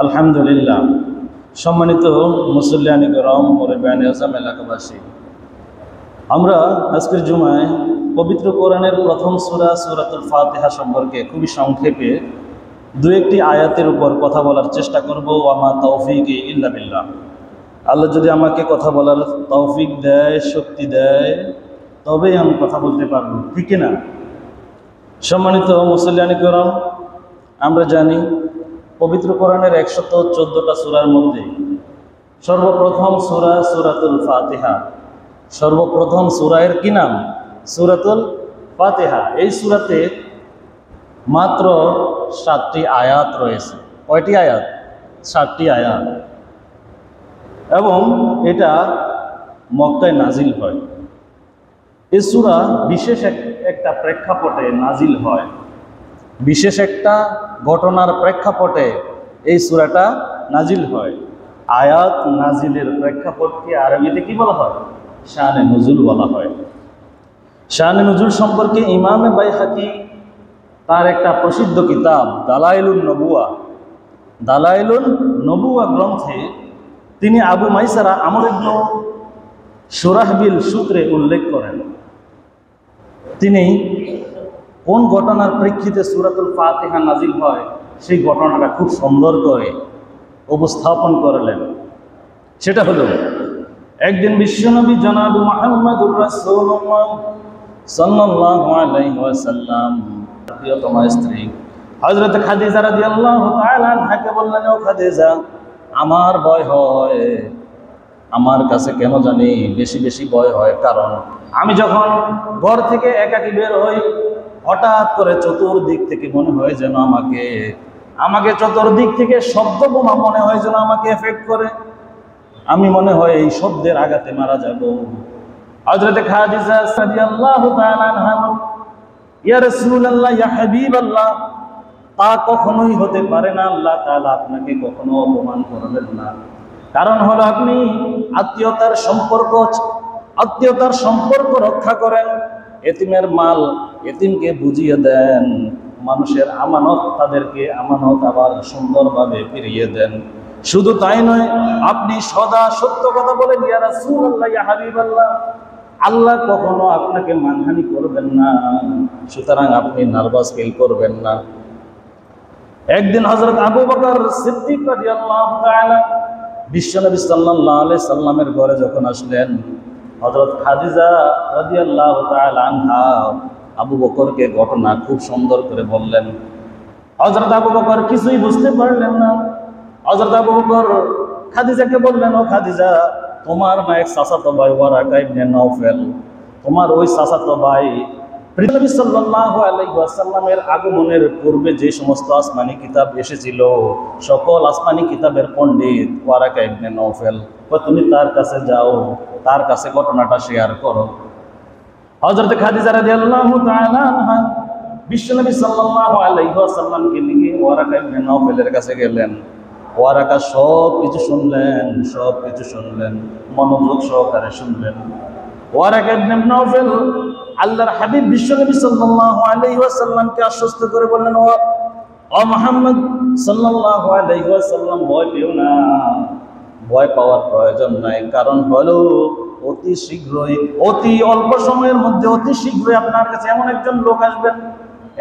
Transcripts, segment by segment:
আলহামদুলিল্লাহ। সম্মানিত মুসল্লিয়ানি করম, মুরব্বিয়ানে আজম, এলাকাবাসী, আমরা আজকের জুমায় পবিত্র কোরআনের প্রথম সূরা সূরাতুল ফাতিহা সম্পর্কে খুবই সংক্ষেপে দু একটি আয়াতের উপর কথা বলার চেষ্টা করব। ওয়ামা তাওফীকি ইল্লা বিল্লাহ। আল্লাহ যদি আমাকে কথা বলার তৌফিক দেয়, শক্তি দেয়, তবেই আমি কথা বলতে পারবো, ঠিক না? সম্মানিত মুসল্লিয়ানি করম, আমরা জানি পবিত্র কোরআনের 114টা সূরার মধ্যে সর্বপ্রথম সূরা সূরাতুল ফাতিহা। সর্বপ্রথম সূরার কি নাম? সূরাতুল ফাতিহা। এই সূরাতে মাত্র 7টি আয়াত রয়েছে। কয়টি আয়াত? 7টি আয়াত। এবং এটা মক্কায় নাজিল হয়। এই সূরা বিশেষ একটা প্রেক্ষাপটে নাজিল হয়। বিশেষ একটা ঘটনার প্রেক্ষাপটে এই সূরাটা নাজিল হয়। আয়াত নাজিলের প্রেক্ষাপটকে আরবিতে কি বলা হয়? শানে নুজুল বলা হয়। শানে নুজুল সম্পর্কে ইমামে বাইহাকি তার একটা প্রসিদ্ধ কিতাব দালাইলুন নবুয়া গ্রন্থে তিনি আবু মাইসারা আমর ইবনে শুরাহবিল সূত্রে উল্লেখ করেন। তিনি কোন ঘটনার প্রেক্ষিতে সূরাতুল ফাতিহা নাজিল হয় সেই ঘটনাটা খুব সুন্দর করে উপস্থাপন করলেন। সেটা হলো, একদিন বিশ্বনবী জনাব মুহাম্মদুর রাসূলুল্লাহ সাল্লাল্লাহু আলাইহি ওয়াসাল্লাম প্রিয়তমা স্ত্রী হযরত খাদিজা রাদিয়াল্লাহু তাআলা আনহাকে বললেন, ও খাদিজা, আমার ভয় হয়, আমার কাছে কেন জানি বেশি বেশি ভয় হয়। কারণ আমি যখন ঘর থেকে একাকী বের হই, হঠাৎ করে চতুর্দিক থেকে মনে হয় যেন আমাকে চতুর্দিক থেকে শব্দ বোমা মনে হয় যেন আমাকে এফেক্ট করে। আমি মনে হয় এই শব্দের আঘাতে মারা যাব। হযরত খাদিজা রাদিয়াল্লাহু তাআলা আনহা, ইয়া রাসূলুল্লাহ, ইয়া হাবিবাল্লাহ, তা কখনোই হতে পারে না। আল্লাহ তাআলা আপনাকে কখনো অপমান করবেন না। কারণ হলো আপনি আত্মীয়তার সম্পর্ক রক্ষা করেন, এতিমের মাল এতিমকে বুঝিয়ে দেন, মানুষের আমানত, তাদেরকে আমানত আবার সুন্দরভাবে ফিরিয়ে দেন। শুধু তাই নয়, আপনি সদা সত্য কথা বলেন। ইয়া রাসূলুল্লাহ, ইয়া হাবিবাল্লাহ, আল্লাহ কখনো আপনাকে মানহানি করবেন না, সুতরাং আপনি নার্ভাস ফিল করবেন না। একদিন হযরত আবু বকর সিদ্দিক রাদিয়াল্লাহু তাআলা বিশ্বনবী সাল্লাল্লাহু আলাইহি সাল্লামের ঘরে যখন আসলেন, হযরত খাদিজা রাদিয়াল্লাহু তাআলা আনহা আবু বকরকে ঘটনা খুব সুন্দর করে বললেন। হযরত আবু বকর কিছুই বুঝতে পারলেন না। হযরত আবু বকর খাদিজাকে বললেন, ও খাদিজা, তোমার না এক চাচাতো ভাই ওয়ারাকা ইবনে নওফেল, তোমার ওই চাচাতো ভাই নবী সাল্লাল্লাহু আলাইহি ওয়াসাল্লামের আগমনের পূর্বে যে সমস্ত আসমানি কিতাব এসেছিল, সকল আসমানি কিতাবের পণ্ডিত ওয়ারাকা ইবনে নওফেল, তুমি তার কাছে যাও, তার কাছে ঘটনাটা শেয়ার করো। হযরত খাদিজা রাদিয়াল্লাহু তাআলা আনহা বিশ্বনবী সাল্লাল্লাহু আলাইহি ওয়াসাল্লামকে নিয়ে ওয়ারাকা ইবনে নওফেলের কাছে গেলেন। ওয়ারাকা সব কিছু শুনলেন, মনোযোগ সহকারে শুনলেন। ওয়ারাকা ইবনে নওফেল আল্লাহর হাবিব বিশ্বনবী সাল্লাল্লাহু আলাইহি ওয়াসাল্লামকে আশ্বস্ত করে বললেন, ও মুহাম্মদ সাল্লাল্লাহু আলাইহি ওয়াসাল্লাম, ভয় পেও না, ভয় পাওয়ার প্রয়োজন নাই। কারণ হলো অতি শীঘ্রই, অতি অল্প সময়ের মধ্যে অতি শীঘ্রই আপনার কাছে এমন একজন লোক আসবেন,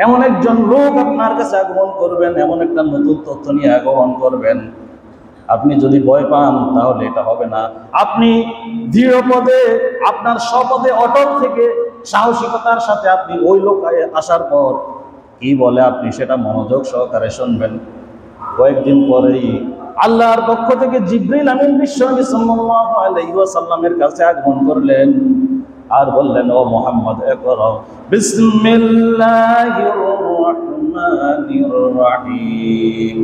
এমন একজন লোক আপনার কাছে আগমন করবেন, এমন একটা নতুন তথ্য নিয়ে আগমন করবেন। আপনি যদি ভয় পান তাহলে এটা হবে না। আপনি দৃঢ় পদে, আপনার স্বপদে অটল থেকে সাহসিকতার সাথে আপনি ওই লোক আসার পর কি বলে আপনি সেটা মনোযোগ সহকারে শুনবেন। কয়েকদিন পরেই আল্লাহর পক্ষ থেকে জিবরিল আমিন বিশ্বনবী সাল্লাল্লাহু আলাইহি ওয়াসাল্লামের কাছে আগমন করলেন আর বললেন, ও মুহাম্মদ, ইকরা বিসমিল্লাহির রাহমানির রহিম,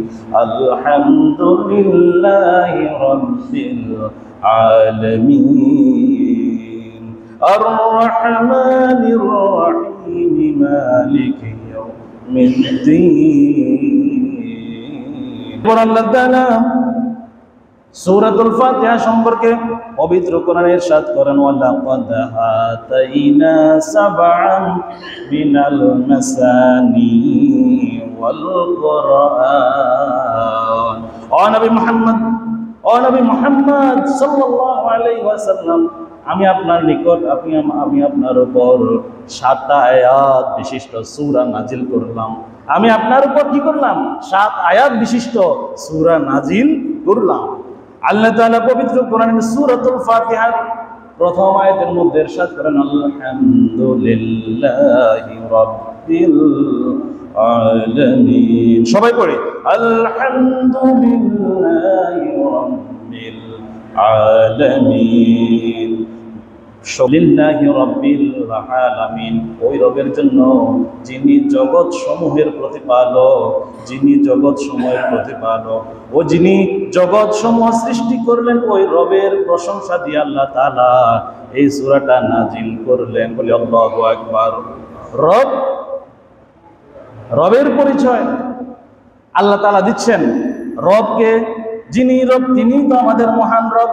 আলহামদুলিল্লাহি রাব্বিল আলামিন, আর রহমানির রহিম, মালিকি ইয়াউমিদ্দিন। আল্লাহ তাআলা সূরাতুল ফাতিহা সম্পর্কে পবিত্র কোরআনে ইরশাদ করেন, ওয়ালাকাদ আতাইনা সাবআন মিনাল মাসানি ওয়াল কুরআন। নবী মুহাম্মদ সাল্লাল্লাহু আলাইহি ওয়াসাল্লাম, আমি আপনার নিকট আমি আপনার উপর 7টা আয়াত বিশিষ্ট সূরা নাজিল করলাম। আমি আপনার উপর কি করলাম? 7 আয়াত বিশিষ্ট সূরা নাজিল করলাম। আল্লাহ তাআলা পবিত্র কোরআনের সূরাতুল ফাতিহার প্রথম আয়াতের মধ্যে ইরশাদ করেন, আলহামদুলিল্লাহি রাব্বিল আলামিন। সবাই পড়ে, আলহামদুলিল্লাহি রাব্বিল আলামিন। লিল্লাহি রাব্বিল আলামিন, ওই রবের জন্য যিনি জগৎ সমূহের প্রতিপালক, যিনি জগৎ সমূহের প্রতিপালক, ও যিনি জগৎ সমূহ সৃষ্টি করলেন, ওই রবের প্রশংসা দিয়ে আল্লাহ তাআলা এই সূরাটা নাজিল করলেন। বলি আল্লাহু আকবার। রবের পরিচয় আল্লাহ তাআলা দিচ্ছেন। রবকে, যিনি রব তিনি তো আমাদের মহান রব,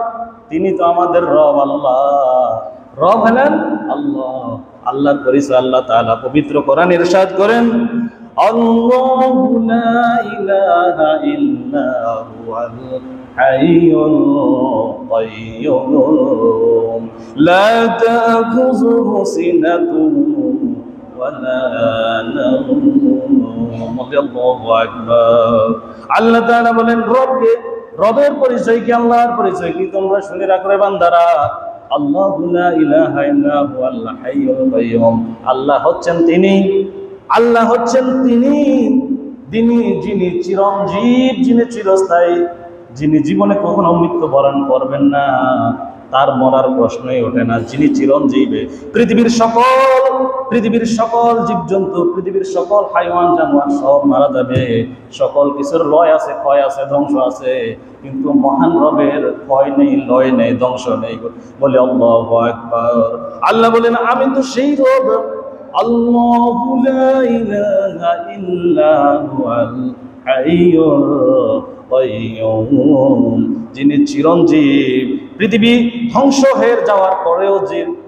তিনি তো আমাদের রব আল্লাহ। রব হলেন আল্লাহ। আল্লাহর পরিচয় আল্লাহ তাআলা পবিত্র কোরআনে ইরশাদ করেন, আল্লাহু লা ইলাহা ইল্লা হুয়াল হাইয়ুল কাইয়্যুম লা তাখুযুহু সিনাতুন ওয়ালা নাওম। আল্লাহু আকবার। আল্লাহ তাআলা বলেন রবকে, রবের পরিচয় কি, আল্লাহর পরিচয় কি তোমরা শুনে রাখো রে বান্দারা। আল্লাহু লা ইলাহা ইল্লা হুয়াল হাইয়ুল কাইয়্যুম, আল্লাহ হচ্ছেন তিনি, আল্লাহ হচ্ছেন তিনি যিনি চিরঞ্জীব, যিনি চিরস্থায়ী, যিনি জীবনে কখনো মৃত্যুবরণ করবেন না, তার মরার প্রশ্নই ওঠে না, যিনি চিরঞ্জীবী। পৃথিবীর সকল জীবজন্তু, পৃথিবীর সকল হাইওয়ান জানোয়ার সব মারা যাবে, সকল কিছুর লয় আছে, ক্ষয় আছে, ধ্বংস আছে, কিন্তু মহান রবের ক্ষয় নেই, লয় নেই, ধ্বংস নেই। বলে আল্লাহু আকবার। আল্লাহ বলেন আমি তো সেই রব, আল্লাহু লা ইলাহা ইল্লা হুয়াল হাইয়ুল কাইয়্যুম, যিনি চিরঞ্জীব, পৃথিবী ধ্বংস হয়ে যাওয়ার পরেও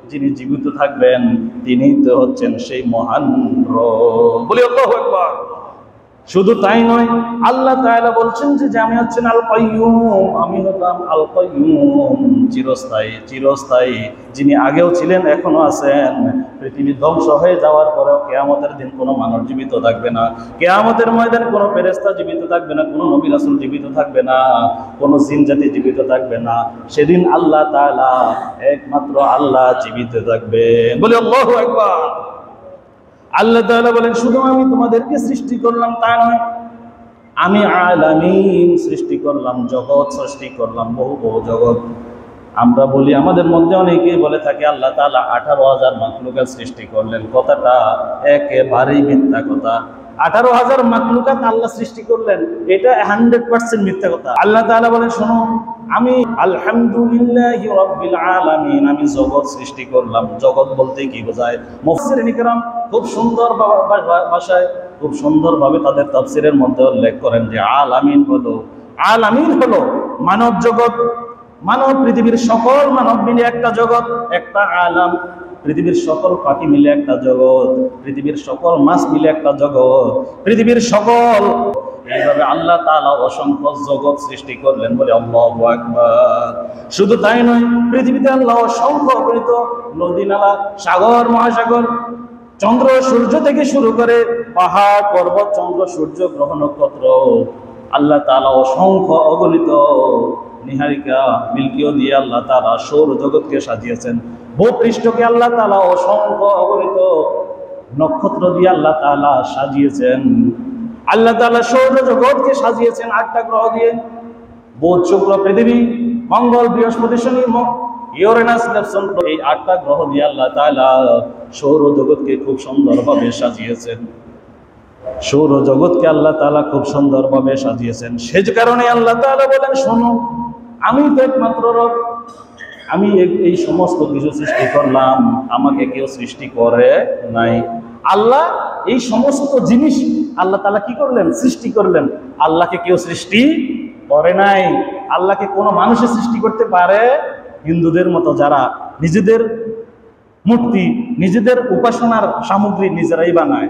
যিনি জীবিত থাকবেন, তিনি তো হচ্ছেন সেই মহান রব। বলি আল্লাহু আকবার। শুধু তাই নয়, আল্লাহ তাআলা বলছেন যে আমি হচ্ছেন আল কাইয়্যুম, আমি হলাম আল কাইয়্যুম, চিরস্থায়ী, যিনি আগেও ছিলেন, এখনো আছেন। পৃথিবী ধ্বংস হয়ে যাওয়ার পরেও কিয়ামতের দিন কোনো মানুষ জীবিত থাকবে না, কিয়ামতের ময়দানে কোনো ফেরেশতা জীবিত থাকবে না, কোনো নবী রাসূল জীবিত থাকবে না, কোনো জিন জাতি জীবিত থাকবে না। সেদিন আল্লাহ তাআলা, একমাত্র আল্লাহ জীবিত থাকবেন। বলি আল্লাহু আকবার। আল্লাহ তাআলা বলেন শুধু আমি তোমাদেরকে সৃষ্টি করলাম তা নয়, আমি আলামিন সৃষ্টি করলাম, জগৎ সৃষ্টি করলাম, বহু জগৎ। আমরা বলি, আমাদের মধ্যে অনেকেই বলে থাকে আল্লাহ তাআলা 18,000 মাখলুকাত সৃষ্টি করলেন। কথাটা একেবারেই মিথ্যা কথা। 18,000 মাখলুকাত আল্লাহ সৃষ্টি করলেন, এটা 100% মিথ্যা কথা। আল্লাহ তাআলা বলেন শোনো, আমি আলহামদুলিল্লাহি রাব্বিল আলামিন, আমি জগৎ সৃষ্টি করলাম। জগৎ বলতে কি বোঝায়? মুফাসসিরিন কিরাম খুব সুন্দর ভাষায়, খুব সুন্দরভাবে তাদের তাফসীরের মধ্যে উল্লেখ করেন যে আলামিন হলো মানব জগৎ, মানব, পৃথিবীর সকল মানব মিলে একটা জগৎ, একটা আলাম। পৃথিবীর সকল পাখি মিলে একটা জগৎ, পৃথিবীর সকল মাছ মিলে একটা জগৎ, পৃথিবীর সকল, এইভাবে আল্লাহ তাআলা অসংখ্য জগৎ সৃষ্টি করলেন। বলে আল্লাহু আকবার। শুধু তাই নয়, পৃথিবীতে আল্লাহ অসংখ্য অগণিত নদী নালা, সাগর, মহাসাগর, চন্দ্র সূর্য থেকে শুরু করে পাহাড় পর্বত, চন্দ্র সূর্য গ্রহ নক্ষত্র, আল্লাহ তাআলা অসংখ্য অগণিত নিহারিকা, মিল্কিও দিয়ে আল্লাহ তাআলা সৌর জগৎকে সাজিয়েছেন। ভূপৃষ্ঠকে আল্লাহ তাআলা অসংখ্য অগণিত নক্ষত্র দিয়ে আল্লাহ তাআলা সাজিয়েছেন। আল্লাহ তাআলা সৌর জগৎকে সাজিয়েছেন 8টা গ্রহ দিয়ে, বুধ, শুক্র, পৃথিবী, মঙ্গল, বৃহস্পতি, শনি, ইউরেনাস, নেপচুন, এই 8টা গ্রহ দিয়ে আল্লাহ তাআলা সৌর জগৎকে খুব সুন্দরভাবে সাজিয়েছেন। সৌর জগৎকে আল্লাহ তাআলা খুব সুন্দরভাবে সাজিয়েছেন। সে কারণে আল্লাহ তাআলা বলেন শোনো, আমি তো একমাত্র রব, আমি এই সমস্ত কিছু সৃষ্টি করলাম, আমাকে কেউ সৃষ্টি করে নাই। আল্লাহ এই সমস্ত জিনিস আল্লাহ তাআলা কি করলেন? সৃষ্টি করলেন। আল্লাহকে কেউ সৃষ্টি করে নাই। আল্লাহকে কোনো মানুষে সৃষ্টি করতে পারে? হিন্দুদের মতো যারা নিজেদের মূর্তি, নিজেদের উপাসনার সামগ্রী নিজেরাই বানায়,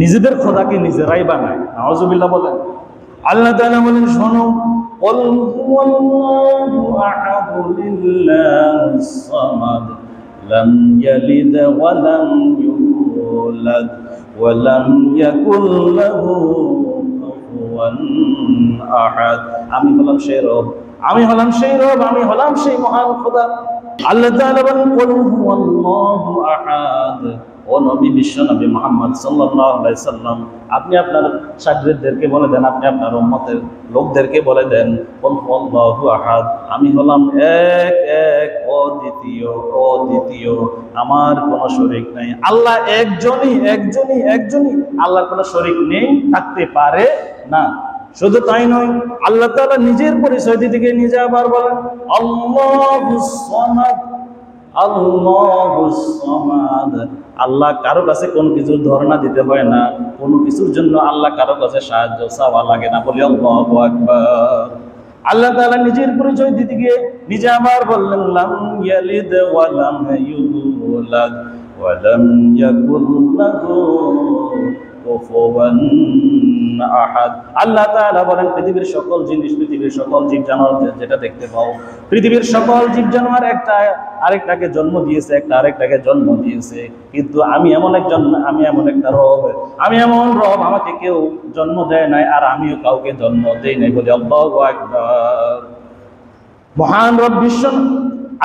নিজেদের খোদাকে নিজেরাই বানায়। নাউজুবিল্লাহ বলেন। আল্লাহ তাআলা বলেন শোনো, কুল হুয়াল্লাহু আহাদ লিল্লাহিস সামাদ লাম ইয়ালিদ ওয়া লাম ইউলাদ ওয়া লাম ইয়াকুল লাহু কুফুয়ান আহাদ। আমি হলাম সেই রব, আমি হলাম সেই রব, আমি হলাম সেই মহান খোদা। আল্লাহ তাআলা বলেন কুল হুয়াল্লাহু আহাদ। ও নবী, বিশ্ব নবী মুহাম্মদ সাল্লাল্লাহু আলাইহি সাল্লাম, আপনি আপনার শাগিরদেরকে বলে দেন, আপনি আপনার উম্মতের লোকদেরকে বলে দেন, কুল হুয়াল্লাহু আহাদ, আমি হলাম এক এক অদ্বিতীয়, অদ্বিতীয়, আমার কোনো শরীক নাই। আল্লাহ একজনই, একজনই, একজনই, আল্লাহর কোনো শরীক নেই, থাকতে পারে না। শুধু তাই নয়, আল্লাহ তাআলা নিজের পরিচয় দিতে গিয়ে নিজে আবার বলেন আল্লাহুস সামাদ, আল্লাহুস সামাদ। আল্লাহ কারো কাছে কোনো কিছুর ধর্ণা দিতে হয় না, কোনো কিছুর জন্য আল্লাহ কারো কাছে সাহায্য চাওয়া লাগে না। বলি আল্লাহু আকবার। আল্লাহ তাআলা নিজের পরিচয় দিতে গিয়ে নিজে আবার বললেন লাম ইয়ালিদ ওয়া লাম ইউলাদ ওয়া লাম ইয়াকুল লাহু কুফুয়ান আহাদ। আল্লাহ তাআলা বলেন পৃথিবীর সকল জিনিস, পৃথিবীর সকল জীব জানোয়ার যেটা দেখতে পাও, পৃথিবীর সকল জীব জানোয়ার একটা আরেকটাকে জন্ম দিয়েছে, একটা আরেকটাকে জন্ম দিয়েছে, কিন্তু আমি এমন একজন, আমি এমন একটা রব, আমি এমন রব, আমাকে কেউ জন্ম দেয় নাই আর আমিও কাউকে জন্ম দেই নাই। বলি আল্লাহু আকবার। মহান রব বিশ্ব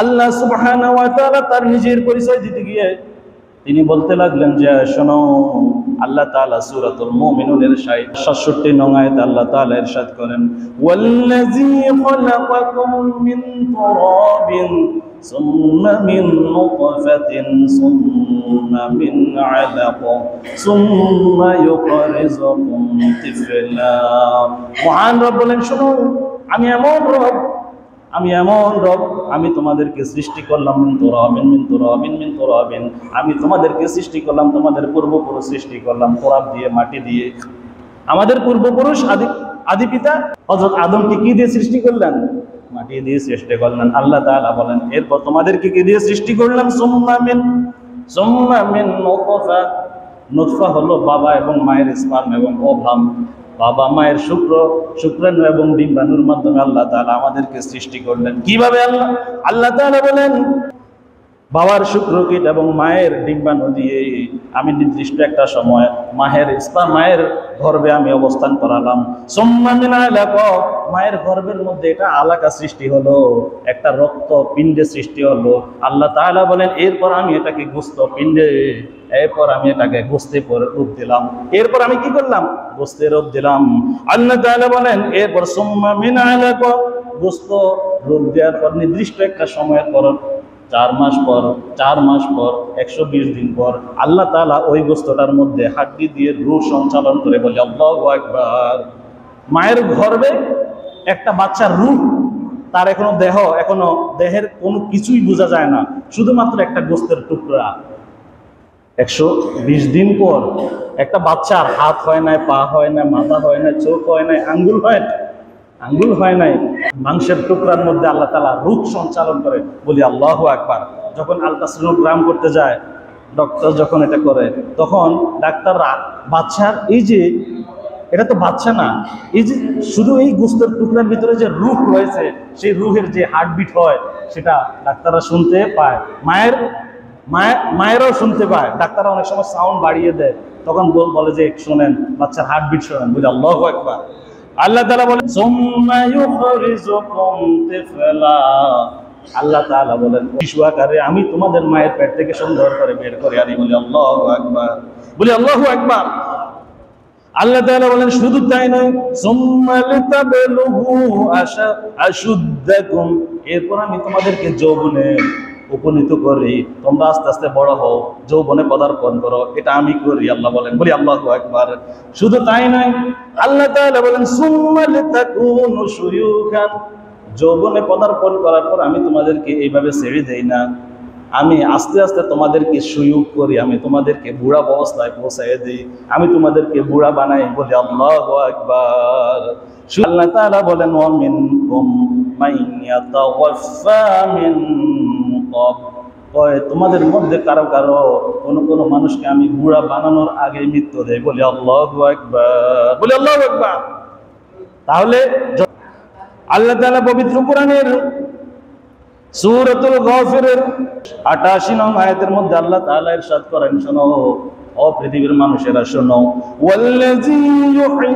আল্লাহ সুবহানাহু ওয়া তাআলা তার নিজের পরিচয় দিতে গিয়ে তিনি বলতে লাগলেন যে শোনো, আল্লাহ তাআলা সূরাতুল মুমিনুনের 67 নং আয়াতে আল্লাহ তাআলা ইরশাদ করেন ওয়াল্লাযী খালাকাকুম মিন তুরাবিন সুম্মা মিন নুতফাতিন সুম্মা মিন আলাক সুম্মা ইউখরিজুকুম তিফলা। মহান রব বলেন শোনো, আমি এমন রব, আমি এমন রব, আমি তোমাদেরকে সৃষ্টি করলাম মিন তুরাবিন, মিন তুরাবিন, মিন তুরাবিন, আমি তোমাদেরকে সৃষ্টি করলাম, তোমাদের পূর্বপুরুষ সৃষ্টি করলাম তুরাব দিয়ে, মাটি দিয়ে। আমাদের পূর্বপুরুষ আদি পিতা হযরত আদমকে কি দিয়ে সৃষ্টি করলেন? মাটি দিয়ে সৃষ্টি করলেন। আল্লাহ তাআলা বলেন এরপর তোমাদেরকে কি দিয়ে সৃষ্টি করলাম? সুম্মা মিন নুতফা। নুতফা হলো বাবা এবং মায়ের স্পার্ম এবং ওভাম, বাবা মায়ের শুক্রাণু এবং ডিম্বাণুর মাধ্যমে আল্লাহ তাআলা আমাদেরকে সৃষ্টি করলেন। কিভাবে? আল্লাহ তাআলা বলেন বাবার শুক্রকীট এবং মায়ের ডিম্বাণু দিয়ে আমি নির্দিষ্ট একটা সময় মায়ের গর্ভে আমি অবস্থান করালাম। সুম্মা মিন আলাক, মায়ের গর্ভের মধ্যে এটা আলাকা সৃষ্টি হলো, একটা রক্ত পিণ্ডে সৃষ্টি হলো। আল্লাহ তাআলা বলেন এরপর আমি এটাকে গোস্ত পিণ্ডে, এরপর আমি এটাকে গোস্তে রূপ দিলাম। এরপর আমি কি করলাম? গোস্তে রূপ দিলাম। আল্লাহ তাআলা বলেন এরপর সুম্মা মিন আলাক, গোস্ত রূপ দেওয়ার পর নির্দিষ্ট একটা সময়ের পর 4 মাস পর 120 দিন পর আল্লাহ তাআলা ওই গোস্তটার মধ্যে হাড্ডি দিয়ে রূহ সঞ্চালন করে। বলে আল্লাহু আকবার। মায়ের গর্ভে একটা বাচ্চার রূহ, তার এখনো দেহের কোনো কিছুই বোঝা যায় না, শুধুমাত্র একটা গোস্তের টুকরা। 120 দিন পর একটা বাচ্চার হাত হয় নাই, পা হয় না, মাথা হয় না, চোখ হয় নাই, আঙ্গুল হয় নাই, মাংসের টুকরার মধ্যে আল্লাহ তাআলা রূহ সঞ্চালন করে। বলি আল্লাহু আকবার। যখন আল্ট্রাসোনোগ্রাম করতে যায় ডক্টর, যখন এটা করে তখন ডাক্তাররা বাচ্চার এই যে এটা তো বাচ্চা না, এই যে শুধু এই গোস্তের টুকরার ভিতরে যে রূহ রয়েছে, সেই রূহের যে হার্টবিট হয় সেটা ডাক্তাররা শুনতে পায়, মায়েরাও শুনতে পায়। ডাক্তাররা অনেক সময় সাউন্ড বাড়িয়ে দেয়, তখন বলে যে শোনেন, বাচ্চার হার্টবিট শোনেন। বলি আল্লাহু আকবার। আল্লাহ তাআলা বলেন সুম্মা ইউখরিজুকুম তিফলা। আল্লাহ তাআলা বলেন শিশু আকারে আমি তোমাদের মায়ের পেট থেকে সুন্দর করে বের করে আনি। বলি আল্লাহু আকবার। বলি আল্লাহু আকবার। আল্লাহ তাআলা বলেন শুধু তাই নয়, সুম্মা লিতাবলুগু আশুদ্দাকুম, এরপর আমি তোমাদেরকে যৌবনে উপনীত করি, তোমরা আস্তে আস্তে বড় হও, যৌবনে পদার্পণ করো, এটা আমি করি। আল্লাহ বলেন। বলি আল্লাহু আকবার। শুধু তাই নয়, আল্লাহ তাআলা বলেন সুম্মা লিতাকুনু শুয়ুখান, যৌবনে পদার্পণ করার পর আমি তোমাদেরকে এইভাবে ছেড়ে দেই না, আমি আস্তে আস্তে তোমাদেরকে সুয়োগ করি, আমি তোমাদেরকে বুড়া অবস্থায় পৌঁছায় দিই, আমি তোমাদেরকে বুড়া বানাই। বলি আল্লাহু আকবার। আল্লাহ তাআলা বলেন ওয়া মিনকুম মাইয়াতাওয়াফা মিন তোমাদের মধ্যে কারো কোনো মানুষকে আমি বুড়া বানানোর আগে মৃত্যু দেয়। বলি আল্লাহু আকবার। বলি আল্লাহু আকবার। তাহলে আল্লাহ তাআলা পবিত্র কোরআনের সূরাতুল গাফিরের 88 নং আয়াতের মধ্যে আল্লাহ তাআলা ইরশাদ করেন, শোনো ও পৃথিবীর মানুষেরা শোনো, ওয়াল্লাযী ইউহয়ী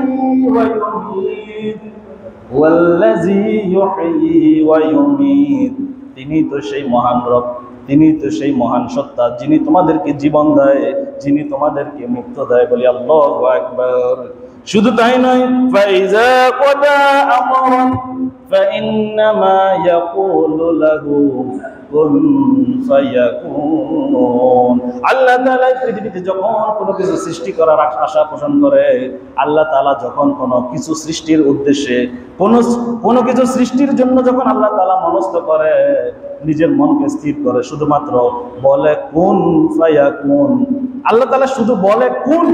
ওয়া ইউমীত, ওয়াল্লাযী ইউহয়ী ওয়া ইউমীত, তিনি তো সেই মহান রব, তিনি তো সেই মহান সত্তা যিনি তোমাদেরকে জীবন দেয়, যিনি তোমাদেরকে মৃত্যু দেয়। বলি আল্লাহু আকবার। শুধু তাই নয়, ফাইজা ক্বাদা আমরান ফাইন্নামা ইয়াকুলু লাহু কুন ফায়াকুন। আল্লাহ তাআলা পৃথিবীতে যখন কোনো কিছু সৃষ্টি করার আশা পোষণ করে, আল্লাহ তাআলা যখন কোনো কিছু সৃষ্টির উদ্দেশ্যে কোনো কিছু সৃষ্টির জন্য যখন আল্লাহ তাআলা মনস্থ করে, নিজের মনকে স্থির করে, শুধুমাত্র বলে কুন ফায়াকুন। আল্লাহ তাআলা শুধু বলে কুন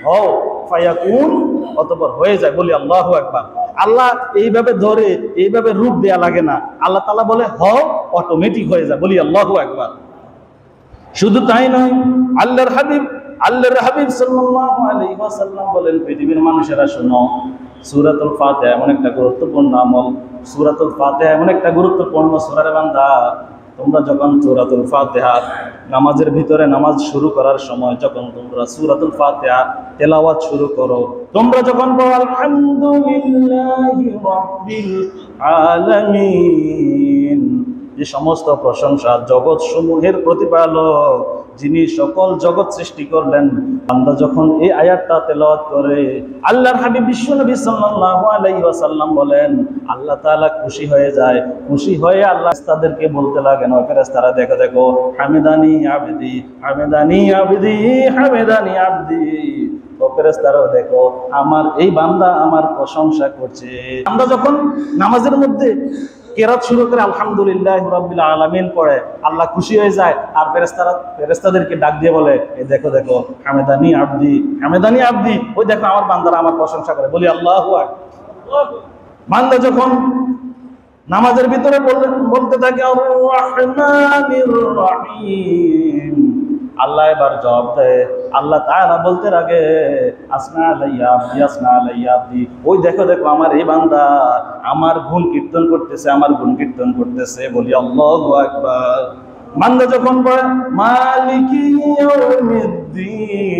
হও ফায়াকুন, অতঃপর হয়ে যায়। বলি আল্লাহু আকবার। আল্লাহ এইভাবে ধরে এইভাবে রূপ দেয়া লাগে না, আল্লাহ তাআলা বলে হও, অটোমেটিক হয়ে যায়। বলি আল্লাহু আকবার। শুধু তাই নয়, আল্লাহর হাবিব সাল্লাল্লাহু আলাইহি ওয়াসাল্লাম বলেন, পৃথিবীর মানুষেরা শোনো, সূরাতুল ফাতিহা এমন একটা গুরুত্বপূর্ণ আমল, সূরাতুল ফাতিহা এমন একটা গুরুত্বপূর্ণ সূরা রে বান্দা, তোমরা যখন সূরাতুল ফাতিহা নামাজের ভিতরে নামাজ শুরু করার সময় যখন তোমরা সূরাতুল ফাতিহা তেলাওয়াত শুরু করো, তোমরা যখন বলো আলহামদুলিল্লাহি রাব্বিল আলামিন, যে সমস্ত প্রশংসা জগৎ সমূহের প্রতিপালক, যিনি সকল জগৎ সৃষ্টি করলেন, বান্দা যখন এই আয়াতটা তেলাওয়াত করে, আল্লাহর হাবিব বিশ্বনবী সাল্লাল্লাহু আলাইহি ওয়াসাল্লাম বলেন, আল্লাহ তাআলা খুশি হয়ে যায়। খুশি হয়ে আল্লাহ ফেরেশতাদেরকে বলতে লাগেন, ও ফেরেশতারা দেখো দেখো, হামিদানি আবদি হামিদানি আবদি হামিদানি আবদি। ও ফেরেশতারা দেখো, আমার এই বান্দা আমার প্রশংসা করছে। আমরা যখন নামাজের মধ্যে কেরাত শুরু করে আলহামদুলিল্লাহি রাব্বিল আলামিন পড়ে, আল্লাহ খুশি হয়ে যায়, আর ফেরেশতাদেরকে ডাক দিয়ে বলে, এই দেখো দেখো, হামিদানি আবদি হামিদানি আবদি, ওই দেখো আমার বান্দারা আমার প্রশংসা করে। বলি আল্লাহু আকবার। বান্দা যখন নামাজের ভিতরে বলতে থাকে আর রাহমানির রহিম, আল্লাহ এবার জবাব দেয়, আল্লাহ তাআলা বলতে লাগে আসনা আলাইয়া আবদি আসনা আলাইয়া আবদি, ওই দেখো দেখো আমার এই বান্দা আমার গুণ কীর্তন করতেছে, আমার গুণ কীর্তন করতেছে। বলি আল্লাহু আকবার। বান্দা যখন বলে মালিকি ইয়াউমিদ্দিন,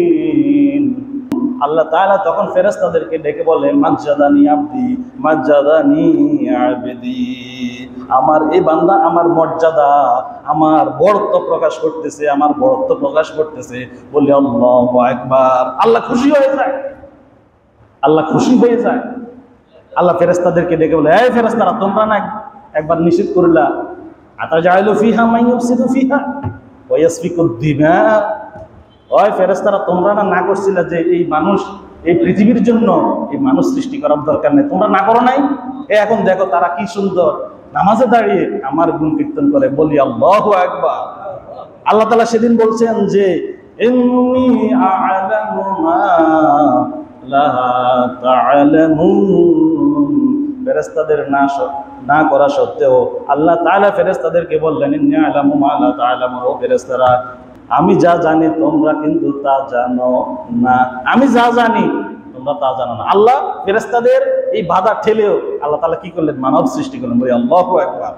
আল্লাহ তাআলা তখন ফেরেশতাদেরকে ডেকে বলে মাজ্জাদানি আবদি মাজ্জাদানি আবদি, আমার এই বান্দা আমার মর্যাদা আমার বড়ত্ব প্রকাশ করতেছে, আমার বড়ত্ব প্রকাশ করতেছে। বলি আল্লাহু আকবার। আল্লাহ খুশি হয়ে যায়, আল্লাহ খুশি হয়ে যায়। আল্লাহ ফেরেশতাদেরকে ডেকে বলে, এই ফেরেশতারা, তোমরা না একবার নিষেধ করলা, আতাজাইলু ফিহা মান ইউফসিদু ফিহা ওয়া ইয়াসফিকুদ দিমা, ওই ফেরেশতারা তোমরা না করছিলা যে এই মানুষ এই পৃথিবীর জন্য এই মানুষ সৃষ্টি করার দরকার নেই, তোমরা না করো নাই? এখন দেখো তারা কি সুন্দর নামাজে দাঁড়িয়ে আমার গুণ কীর্তন করে। বলি আল্লাহু আকবার। আল্লাহ তাআলা সেদিন বলছেন যে ইন্নী আ'লামু মা লা তা'লামুন, ফেরেশতাদের না করা সত্ত্বেও আল্লাহ তাআলা ফেরেশতাদেরকে বললেন ইন্নী আ'লামু মা লা তা'লামুন, ও ফেরেশতারা আমি যা জানি তোমরা কিন্তু তা জানো না, আমি যা জানি তোমরা তা জানো না। আল্লাহ ফেরেশতাদের এই বাধা ঠেলেও আল্লাহ তাআলা কি করলেন? মানব সৃষ্টি করলেন। বলি আল্লাহু আকবার।